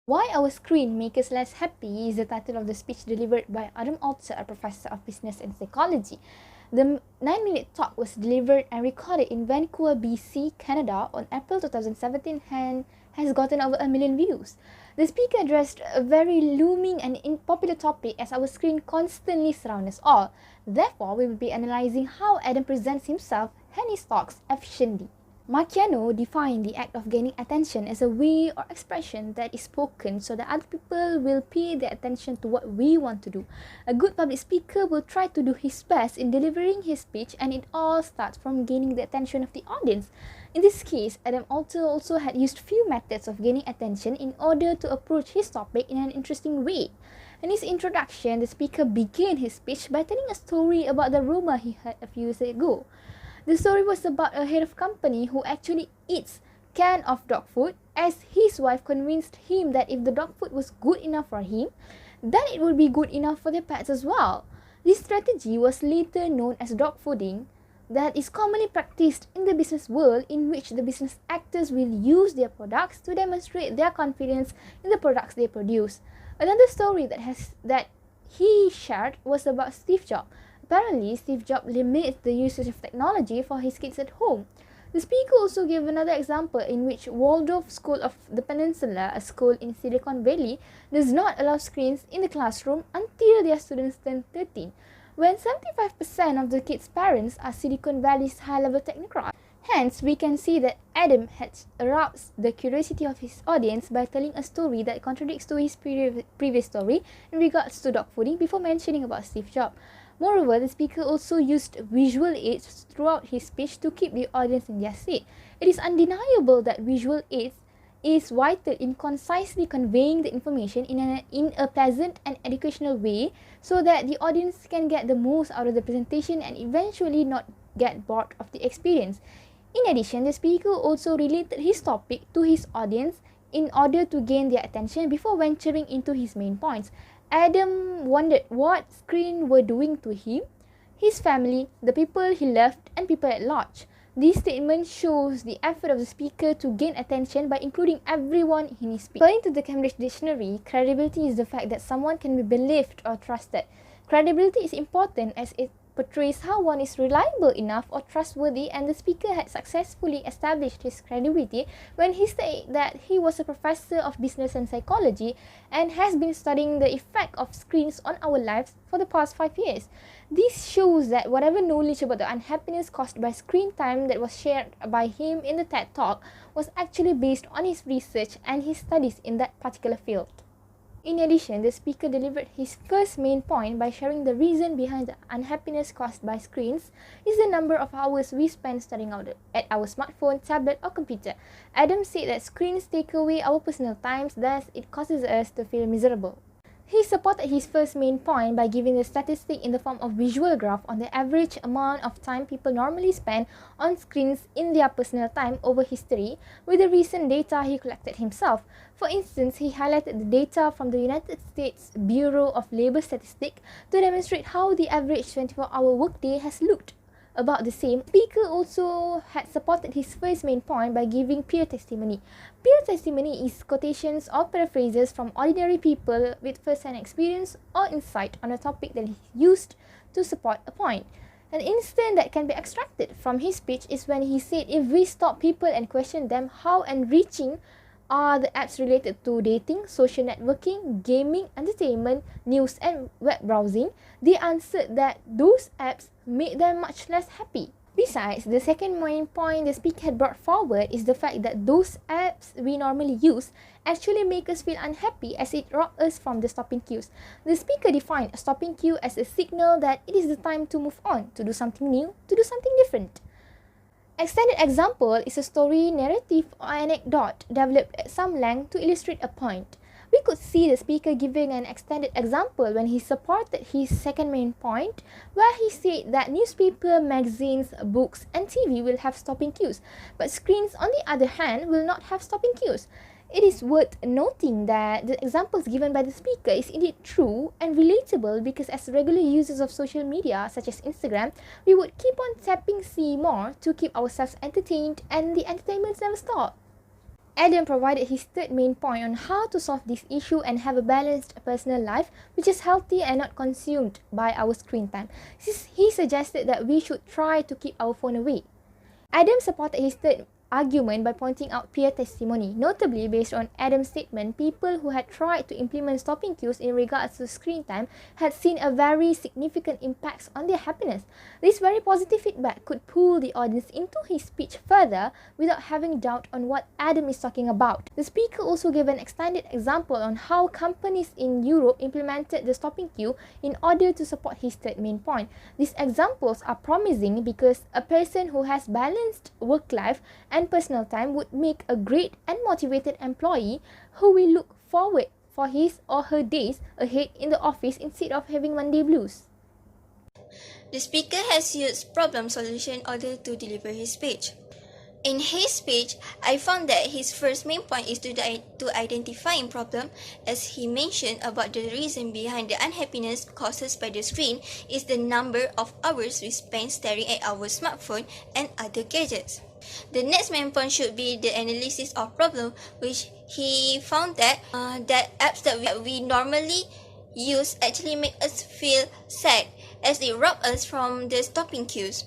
Why Our Screen Make Us Less Happy is the title of the speech delivered by Adam Alter, a professor of business and psychology. The 9-minute talk was delivered and recorded in Vancouver, BC, Canada on April 2017 and has gotten over 1 million views. The speaker addressed a very looming and unpopular topic as our screen constantly surrounds us all. Therefore, we will be analysing how Adam presents himself and his talks efficiently. Marciano defined the act of gaining attention as a way or expression that is spoken so that other people will pay their attention to what we want to do. A good public speaker will try to do his best in delivering his speech, and it all starts from gaining the attention of the audience. In this case, Adam Alter also had used few methods of gaining attention in order to approach his topic in an interesting way. In his introduction, the speaker began his speech by telling a story about the rumor he heard a few years ago. The story was about a head of company who actually eats can of dog food, as his wife convinced him that if the dog food was good enough for him, then it would be good enough for their pets as well. This strategy was later known as dog fooding, that is commonly practiced in the business world, in which the business actors will use their products to demonstrate their confidence in the products they produce. Another story that he shared was about Steve Jobs. Apparently, Steve Jobs limits the usage of technology for his kids at home. The speaker also gave another example in which Waldorf School of the Peninsula, a school in Silicon Valley, does not allow screens in the classroom until their students turn 13, when 75% of the kids' parents are Silicon Valley's high-level technocrats. Hence, we can see that Adam has aroused the curiosity of his audience by telling a story that contradicts to his previous story in regards to dog fooding before mentioning about Steve Jobs. Moreover, the speaker also used visual aids throughout his speech to keep the audience in their seat. It is undeniable that visual aids is vital in concisely conveying the information in a pleasant and educational way so that the audience can get the most out of the presentation and eventually not get bored of the experience. In addition, the speaker also related his topic to his audience in order to gain their attention before venturing into his main points. Adam wondered what screen were doing to him, his family, the people he loved, and people at large. This statement shows the effort of the speaker to gain attention by including everyone in his speech. According to the Cambridge Dictionary, credibility is the fact that someone can be believed or trusted. Credibility is important as it portrays how one is reliable enough or trustworthy, and the speaker had successfully established his credibility when he said that he was a professor of business and psychology and has been studying the effect of screens on our lives for the past 5 years. This shows that whatever knowledge about the unhappiness caused by screen time that was shared by him in the TED Talk was actually based on his research and his studies in that particular field. In addition, the speaker delivered his first main point by sharing the reason behind the unhappiness caused by screens is the number of hours we spend staring out at our smartphone, tablet, or computer. Adam said that screens take away our personal times, thus it causes us to feel miserable. He supported his first main point by giving the statistic in the form of visual graph on the average amount of time people normally spend on screens in their personal time over history with the recent data he collected himself. For instance, he highlighted the data from the United States Bureau of Labor Statistics to demonstrate how the average 24-hour workday has looked about the same. Speaker also had supported his first main point by giving peer testimony. Peer testimony is quotations or paraphrases from ordinary people with first-hand experience or insight on a topic that is used to support a point. An instance that can be extracted from his speech is when he said if we stop people and question them how enriching are the apps related to dating, social networking, gaming, entertainment, news and web browsing, they answered that those apps made them much less happy. Besides, the second main point the speaker had brought forward is the fact that those apps we normally use actually make us feel unhappy as it robs us from the stopping cues. The speaker defined a stopping cue as a signal that it is the time to move on, to do something new, to do something different. Extended example is a story, narrative, or anecdote developed at some length to illustrate a point. We could see the speaker giving an extended example when he supported his second main point, where he said that newspaper, magazines, books, and TV will have stopping cues, but screens, on the other hand, will not have stopping cues. It is worth noting that the examples given by the speaker is indeed true and relatable because as regular users of social media such as Instagram, we would keep on tapping see more to keep ourselves entertained and the entertainments never stop. Adam provided his third main point on how to solve this issue and have a balanced personal life which is healthy and not consumed by our screen time. He suggested that we should try to keep our phone away. Adam supported his third argument by pointing out peer testimony. Notably, based on Adam's statement, people who had tried to implement stopping cues in regards to screen time had seen a very significant impact on their happiness. This very positive feedback could pull the audience into his speech further without having doubt on what Adam is talking about. The speaker also gave an extended example on how companies in Europe implemented the stopping cue in order to support his third main point. These examples are promising because a person who has balanced work life and personal time would make a great and motivated employee who will look forward for his or her days ahead in the office instead of having Monday blues. The speaker has used problem solution in order to deliver his speech. In his speech, I found that his first main point is to identifying problem, as he mentioned about the reason behind the unhappiness caused by the screen is the number of hours we spend staring at our smartphone and other gadgets. The next main point should be the analysis of problem, which he found that apps that we normally use actually make us feel sad as they rob us from the stopping cues.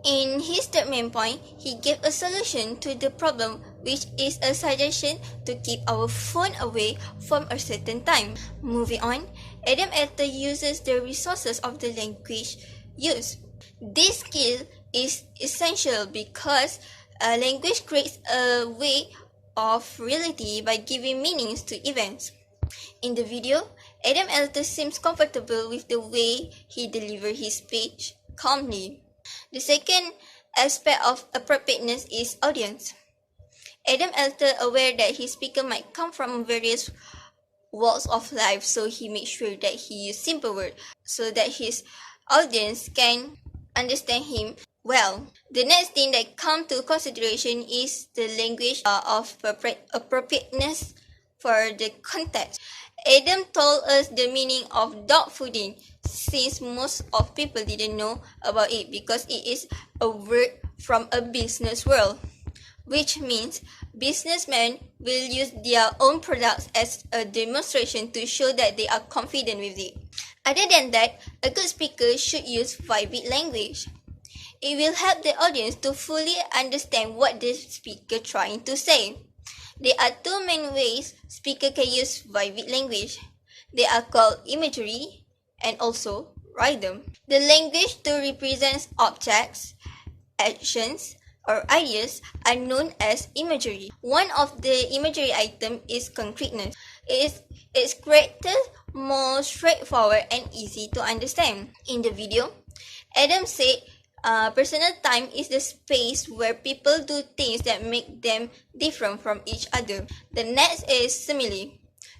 In his third main point, he gave a solution to the problem, which is a suggestion to keep our phone away from a certain time. Moving on, Adam Alter uses the resources of the language used. This skill is essential because language creates a way of reality by giving meanings to events. In the video, Adam Alter seems comfortable with the way he delivers his speech calmly. The second aspect of appropriateness is audience. Adam Alter, aware that his speaker might come from various walks of life, so he makes sure that he uses simple words so that his audience can understand him well. The next thing that comes to consideration is the language of appropriateness for the context. Adam told us the meaning of dog fooding, since most of people didn't know about it because it is a word from a business world, which means businessmen will use their own products as a demonstration to show that they are confident with it. Other than that, a good speaker should use vivid language. It will help the audience to fully understand what the speaker is trying to say. There are two main ways speaker can use vivid language. They are called imagery and also rhythm. The language to represent objects, actions, or ideas are known as imagery. One of the imagery items is concreteness. It's greater, more straightforward and easy to understand. In the video, Adam said personal time is the space where people do things that make them different from each other. The next is simile.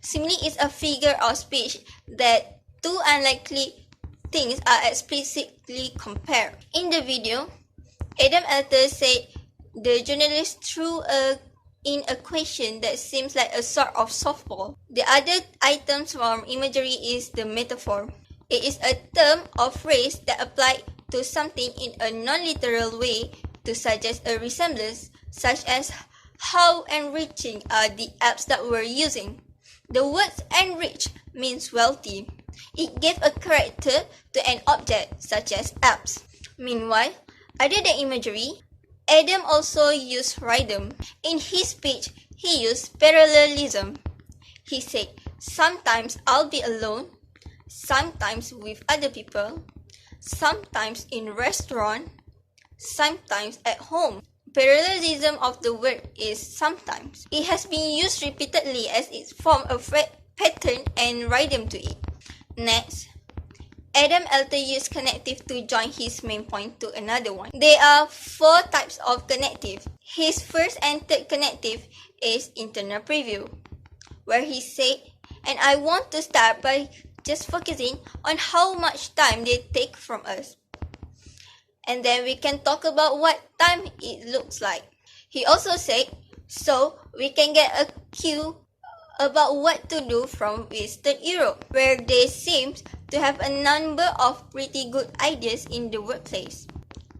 Simile is a figure of speech that two unlikely things are explicitly compared. In the video, Adam Alter said the journalist threw in a question that seems like a sort of softball. The other items from imagery is the metaphor. It is a term or phrase that applies to something in a non-literal way to suggest a resemblance, such as how enriching are the apps that we're using. The word enrich means wealthy. It gave a character to an object, such as apps. Meanwhile, other than imagery, Adam also used rhythm. In his speech, he used parallelism. He said, sometimes I'll be alone, sometimes with other people, sometimes in restaurant, sometimes at home. Parallelism of the word is sometimes. It has been used repeatedly as it forms a pattern and rhythm to it. Next, Adam Alter used connective to join his main point to another one. There are 4 types of connective. His first and third connective is internal preview, where he said, and I want to start by just focusing on how much time they take from us. And then we can talk about what time it looks like. He also said, so we can get a cue about what to do from Western Europe, where they seem to have a number of pretty good ideas in the workplace.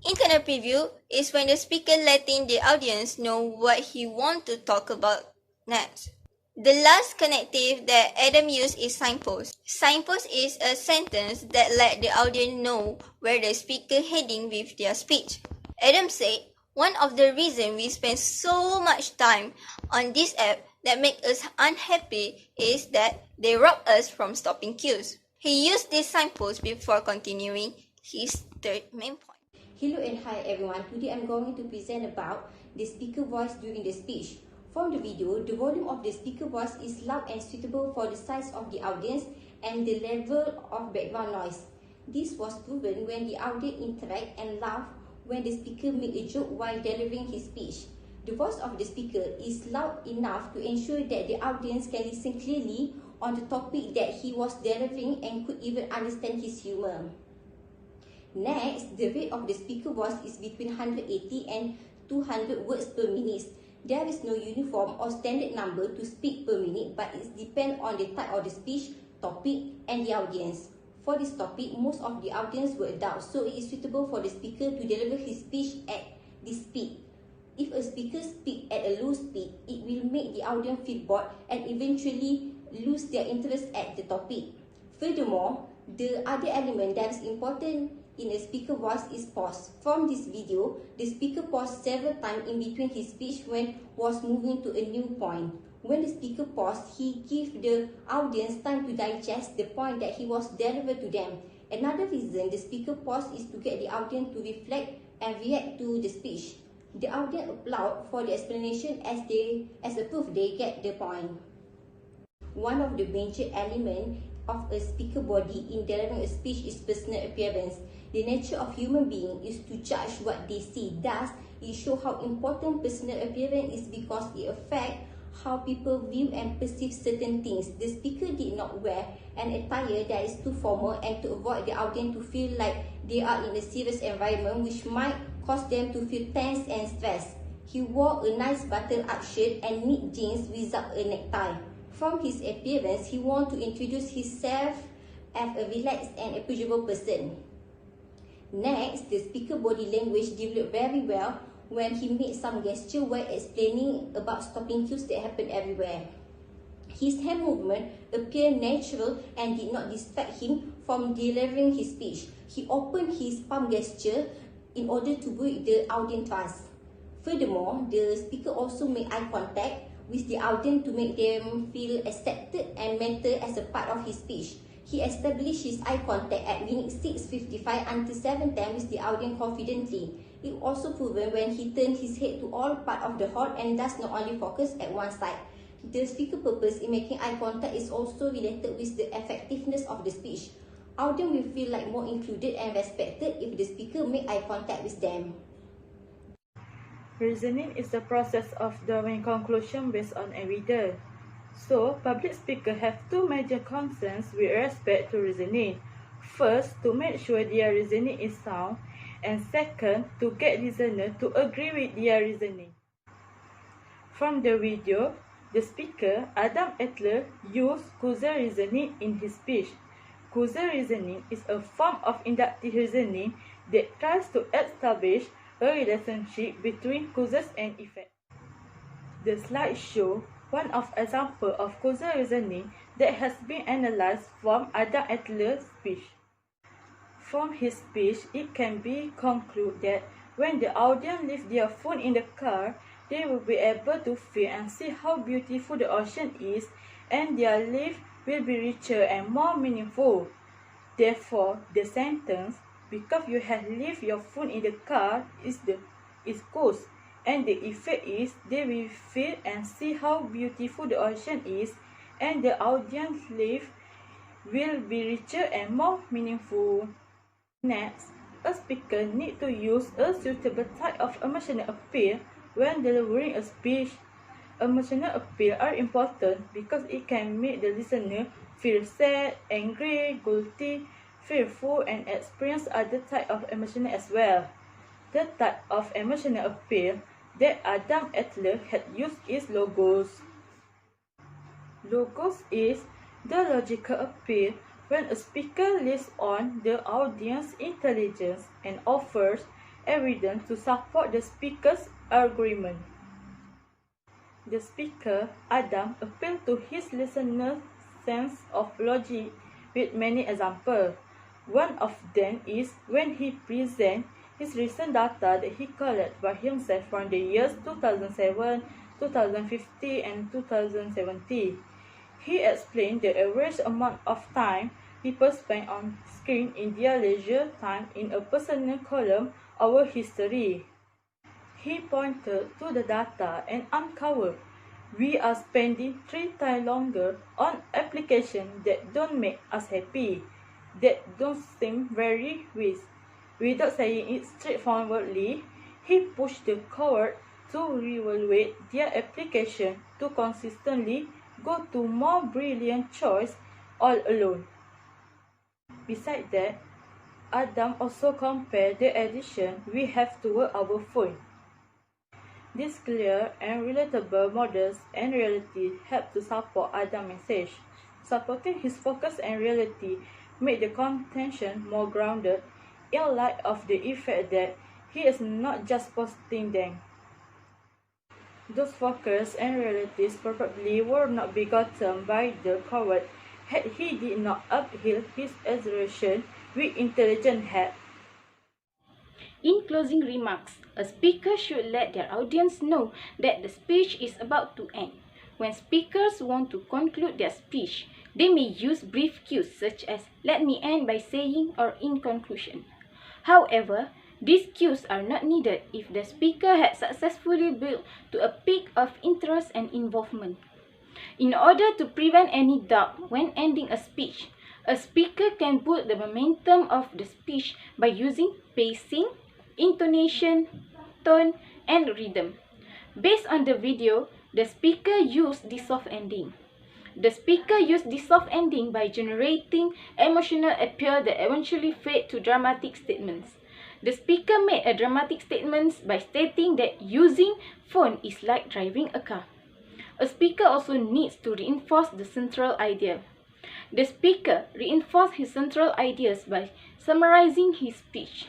Internal preview is when the speaker letting the audience know what he wants to talk about next. The last connective that Adam used is signpost. Signpost is a sentence that let the audience know where the speaker heading with their speech. Adam said, one of the reasons we spend so much time on this app that make us unhappy is that they rob us from stopping queues. He used this signpost before continuing his third main point. Hello and hi everyone. Today I'm going to present about the speaker voice during the speech. From the video, the volume of the speaker voice is loud and suitable for the size of the audience and the level of background noise. This was proven when the audience interact and laugh when the speaker make a joke while delivering his speech. The voice of the speaker is loud enough to ensure that the audience can listen clearly on the topic that he was delivering and could even understand his humor. Next, the rate of the speaker voice is between 180 and 200 words per minute. There is no uniform or standard number to speak per minute, but it depends on the type of the speech, topic, and the audience. For this topic, most of the audience were adults, so it is suitable for the speaker to deliver his speech at this speed. If a speaker speaks at a low speed, it will make the audience feel bored and eventually lose their interest at the topic. Furthermore, the other element that is important in a speaker voice is pause. From this video, the speaker paused several times in between his speech when was moving to a new point. When the speaker paused, he gave the audience time to digest the point that he was delivered to them. Another reason the speaker paused is to get the audience to reflect and react to the speech. The audience applaud for the explanation as a proof they get the point. One of the major elements of a speaker body in delivering a speech is personal appearance. The nature of human being is to judge what they see. Thus, it shows how important personal appearance is because it affects how people view and perceive certain things. The speaker did not wear an attire that is too formal and to avoid the audience to feel like they are in a serious environment, which might cause them to feel tense and stressed. He wore a nice button-up shirt and neat jeans without a necktie. From his appearance, he wanted to introduce himself as a relaxed and approachable person. Next, the speaker body language developed very well when he made some gesture while explaining about stopping queues that happen everywhere. His hand movement appeared natural and did not distract him from delivering his speech. He opened his palm gesture in order to build the audience trust. Furthermore, the speaker also made eye contact with the audience to make them feel accepted and mentored as a part of his speech. He established his eye contact at minute 6:55 until 7:10 with the audience confidently. It also proven when he turned his head to all parts of the hall and does not only focus at one side. The speaker purpose in making eye contact is also related with the effectiveness of the speech. Audience will feel like more included and respected if the speaker make eye contact with them. Reasoning is the process of drawing conclusion based on evidence. So, public speakers have two major concerns with respect to reasoning. First, to make sure their reasoning is sound, and second, to get listeners to agree with their reasoning. From the video, the speaker, Adam Adler, used causal reasoning in his speech. Causal reasoning is a form of inductive reasoning that tries to establish a relationship between causes and effects. The slide shows one of examples of causal reasoning that has been analyzed from Adam Adler's speech. From his speech, it can be concluded that when the audience leave their phone in the car, they will be able to feel and see how beautiful the ocean is, and their life will be richer and more meaningful. Therefore, the sentence, because you have left your phone in the car, is cause, and the effect is they will feel and see how beautiful the ocean is, and the audience life will be richer and more meaningful. Next, a speaker needs to use a suitable type of emotional appeal when delivering a speech. Emotional appeal are important because it can make the listener feel sad, angry, guilty, fearful, and experience other types of emotion as well. The type of emotional appeal that Adam Adler had used is logos. Logos is the logical appeal when a speaker lists on the audience's intelligence and offers evidence to support the speaker's argument. The speaker, Adam, appealed to his listener's sense of logic with many examples. One of them is when he presents his recent data that he collected by himself from the years 2007, 2015, and 2017. He explained the average amount of time people spend on screen in their leisure time in a personal column over history. He pointed to the data and uncovered we are spending 3 times longer on applications that don't make us happy, that don't seem very wise. Without saying it straightforwardly, he pushed the cohort to reevaluate their application to consistently go to more brilliant choice all alone. Besides that, Adam also compared the addiction we have toward our phone. These clear and relatable models and reality help to support Adam's message. Supporting his focus and reality made the contention more grounded in light of the effect that he is not just posting them. Those focus and realities probably would not be gotten by the coward had he did not uphold his assertion with intelligent help. In closing remarks, a speaker should let their audience know that the speech is about to end. When speakers want to conclude their speech, they may use brief cues such as "let me end by saying" or "in conclusion." However, these cues are not needed if the speaker had successfully built to a peak of interest and involvement. In order to prevent any doubt when ending a speech, a speaker can build the momentum of the speech by using pacing, intonation, tone, and rhythm. Based on the video, the speaker used the soft ending. The speaker used the soft ending by generating emotional appeal that eventually fade to dramatic statements. The speaker made a dramatic statement by stating that using phone is like driving a car. A speaker also needs to reinforce the central idea. The speaker reinforced his central ideas by summarizing his speech.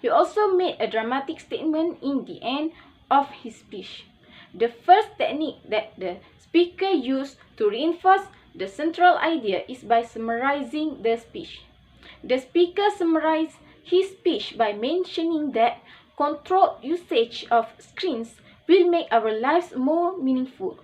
He also made a dramatic statement in the end of his speech. The first technique that the speaker used to reinforce the central idea is by summarizing the speech. The speaker summarized his speech by mentioning that controlled usage of screens will make our lives more meaningful.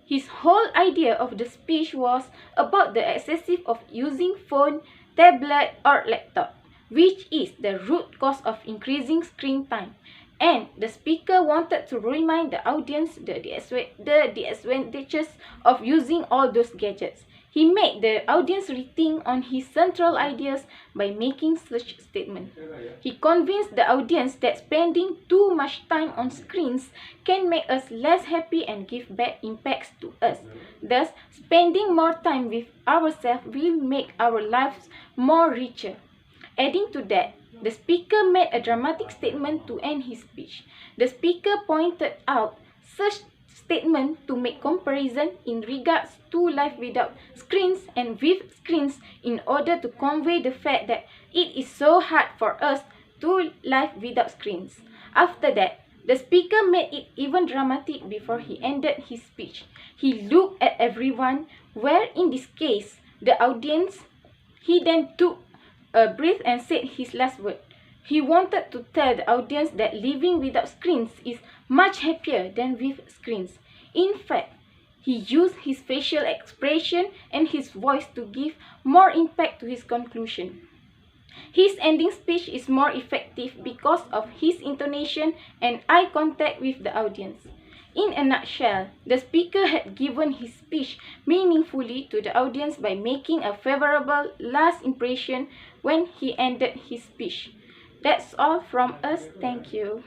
His whole idea of the speech was about the excessive of using phone, tablet, or laptop, which is the root cause of increasing screen time. And the speaker wanted to remind the audience the disadvantages of using all those gadgets. He made the audience rethink on his central ideas by making such statement. He convinced the audience that spending too much time on screens can make us less happy and give bad impacts to us. Thus, spending more time with ourselves will make our lives more richer. Adding to that, the speaker made a dramatic statement to end his speech. The speaker pointed out such statement to make comparison in regards to life without screens and with screens in order to convey the fact that it is so hard for us to live without screens. After that, the speaker made it even dramatic before he ended his speech. He looked at everyone, where in this case, the audience. He then took a breath and said his last word. He wanted to tell the audience that living without screens is much happier than with screens. In fact, he used his facial expression and his voice to give more impact to his conclusion. His ending speech is more effective because of his intonation and eye contact with the audience. In a nutshell, the speaker had given his speech meaningfully to the audience by making a favorable last impression when he ended his speech. That's all from us. Thank you.